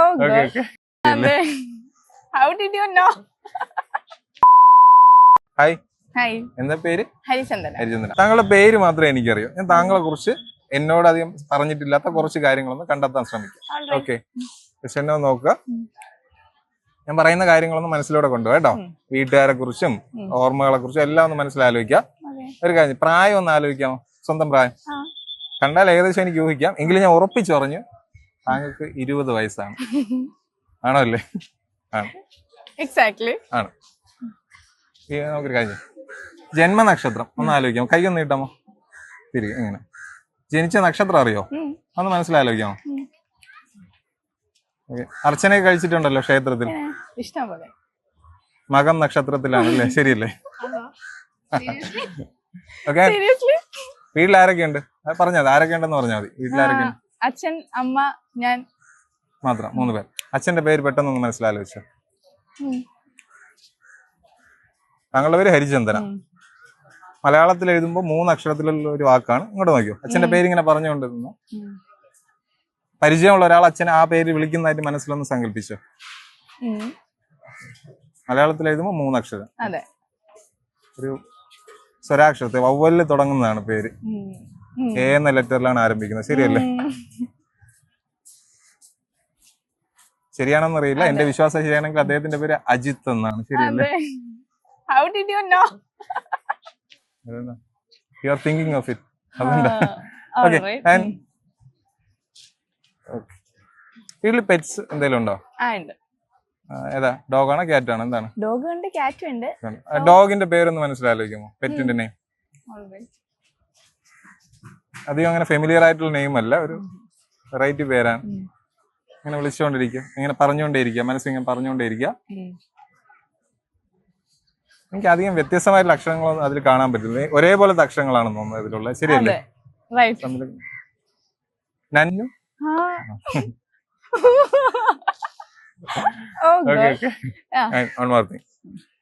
Oh Okay, God. okay. How did you know? Hi, Hi, എന്താ പേര്? ഹരിചന്ദന. ഹരിചന്ദ്രൻ. താങ്കളുടെ പേര് മാത്രമേ എനിക്കറിയൂ. ഞാൻ താങ്കളെ കുറിച്ച് എന്നോട് അധികം പറഞ്ഞിട്ടില്ലാത്ത കുറച്ച് കാര്യങ്ങളൊന്ന് കണ്ടെത്താൻ ശ്രമിക്കാം. Alright. ഓക്കെ, എന്നെ നോക്കുക. ഞാൻ പറയുന്ന കാര്യങ്ങളൊന്ന് മനസ്സിലൂടെ കൊണ്ടുപോകാം കേട്ടോ. വീട്ടുകാരെ കുറിച്ചും ഓർമ്മകളെ കുറിച്ചും എല്ലാം ഒന്ന് മനസ്സിലാലോചിക്കാം. Okay. ഒരു കാര്യം, പ്രായം ഒന്ന് ആലോചിക്കാമോ? സ്വന്തം പ്രായം കണ്ടാൽ ഏകദേശം എനിക്ക് ഊഹിക്കാം. എങ്കിലും ഞാൻ ഉറപ്പിച്ചു പറഞ്ഞു താങ്കൾക്ക് 20 വയസ്സാണ്. ആണോ അല്ലേ? ആണ്. Exactly. ആണ്. നമുക്കൊരു കാര്യം, ജന്മനക്ഷത്രം ഒന്ന് ആലോചിക്കാമോ? കൈയൊന്ന് നീട്ടാമോ? തിരികെ ഇങ്ങനെ. ജനിച്ച നക്ഷത്രം അറിയോ? ഒന്ന് മനസ്സിലാലോചിക്കാമോ? അർച്ചനയൊക്കെ കഴിച്ചിട്ടുണ്ടല്ലോ ക്ഷേത്രത്തിൽ. ഇഷ്ടം പോലെ. മകം നക്ഷത്രത്തിലാണല്ലേ? ശരിയല്ലേ? ഓക്കെ. വീട്ടിൽ ആരൊക്കെയുണ്ട്? പറഞ്ഞാൽ മതി. ആരൊക്കെ ഉണ്ടെന്ന് പറഞ്ഞാൽ മതി. വീട്ടിൽ ആരൊക്കെയുണ്ട്? അച്ഛൻ, അമ്മ, ഞാൻ മാത്രം 3 പേർ. അച്ഛന്റെ പേര് പെട്ടെന്നൊന്ന് മനസ്സിലാലോചിച്ചോ. താങ്കളുടെ പേര് ഹരിചന്ദന. മലയാളത്തിൽ എഴുതുമ്പോൾ 3 അക്ഷരത്തിലുള്ള ഒരു വാക്കാണ്. ഇങ്ങോട്ട് നോക്കിയോ. അച്ഛന്റെ പേര് ഇങ്ങനെ പറഞ്ഞുകൊണ്ടിരുന്നു. പരിചയമുള്ള ഒരാൾ അച്ഛനെ ആ പേര് വിളിക്കുന്നതായിട്ട് മനസ്സിലൊന്ന് സങ്കല്പിച്ചോ. മലയാളത്തിൽ എഴുതുമ്പോൾ 3 അക്ഷരം. അതെ. ഒരു സ്വരാക്ഷരത്തെ വവ്വലിൽ തുടങ്ങുന്നതാണ് പേര്. എ എന്ന ലെറ്ററിലാണ് ആരംഭിക്കുന്നത്. ശരിയല്ലേ? ശരിയാണെന്നറിയില്ല. എന്റെ വിശ്വാസം ശരിയാണെങ്കിൽ അദ്ദേഹത്തിന്റെ പേര് അജിത്ത് എന്നാണ്. ശരിയല്ലേ? How did you know? You are thinking of it. അതുകൊണ്ട് ഓക്കെ. വീട്ടിൽ പെറ്റ്സ് എന്തെങ്കിലും ഉണ്ടോ? ഉണ്ട്. ഏതാ? ഡോഗാണോ ക്യാറ്റാണോ? എന്താണ്? ഡോഗ് ഉണ്ട്, ക്യാറ്റ് ഉണ്ട്. ഡോഗിന്റെ പേരൊന്ന് മനസ്സിലാലോചിക്കുമോ? പെറ്റിന്റെ നെയിം. അധികം അങ്ങനെ ഫെമിലിയർ ആയിട്ടുള്ള നെയിം അല്ല, ഒരു വെറൈറ്റി പേരാണ്. ഇങ്ങനെ വിളിച്ചുകൊണ്ടിരിക്കുക, ഇങ്ങനെ പറഞ്ഞുകൊണ്ടേയിരിക്കുക, മനസ്സിങ്ങനെ പറഞ്ഞുകൊണ്ടേയിരിക്കുക. എനിക്ക് അധികം വ്യത്യസ്തമായിട്ടുള്ള അക്ഷരങ്ങളൊന്നും അതിൽ കാണാൻ പറ്റില്ല. ഒരേപോലത്തെ അക്ഷരങ്ങളാണെന്ന് തോന്നുന്നത് ഇതിലുള്ള. ശരിയല്ലേ? നന്നു.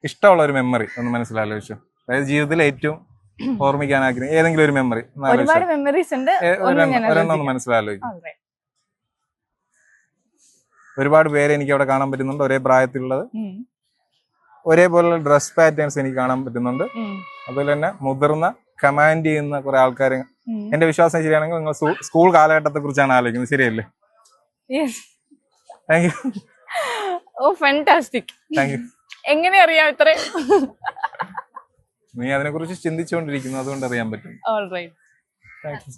ഇഷ്ടമുള്ള ഒരു മെമ്മറി ഒന്ന് മനസ്സിലാലോചിച്ചു. അതായത് ജീവിതത്തിൽ ഏറ്റവും ഓർമ്മിക്കാൻ ആഗ്രഹിക്കുന്ന ഏതെങ്കിലും ഒരു മെമ്മറി. ഒരുപാട് മെമ്മറീസ് ഉണ്ട്. ഒരെണ്ണം ഒന്ന് മനസ്സിലാലോചിക്കും. ഒരുപാട് പേരെ എനിക്ക് അവിടെ കാണാൻ പറ്റുന്നുണ്ട്. ഒരേ പ്രായത്തിലുള്ളത്, ഒരേപോലുള്ള ഡ്രസ് പാറ്റേൺസ് എനിക്ക് കാണാൻ പറ്റുന്നുണ്ട്. അതുപോലെ തന്നെ മുതിർന്ന കമാൻഡ് ചെയ്യുന്ന കുറെ ആൾക്കാർ. എന്റെ വിശ്വാസം ശരിയാണെങ്കിൽ നിങ്ങൾ സ്കൂൾ കാലഘട്ടത്തെ കുറിച്ചാണ് ആലോചിക്കുന്നത്. ശരിയല്ലേ? Thank you. Oh fantastic. Thank you. എങ്ങനെ അറിയാം ഇത്രയും? നീ അതിനെ കുറിച്ച് ചിന്തിച്ചുകൊണ്ടിരിക്കുന്നു, അതുകൊണ്ട് അറിയാൻ പറ്റും. ഓൾറൈറ്റ്. Thank you.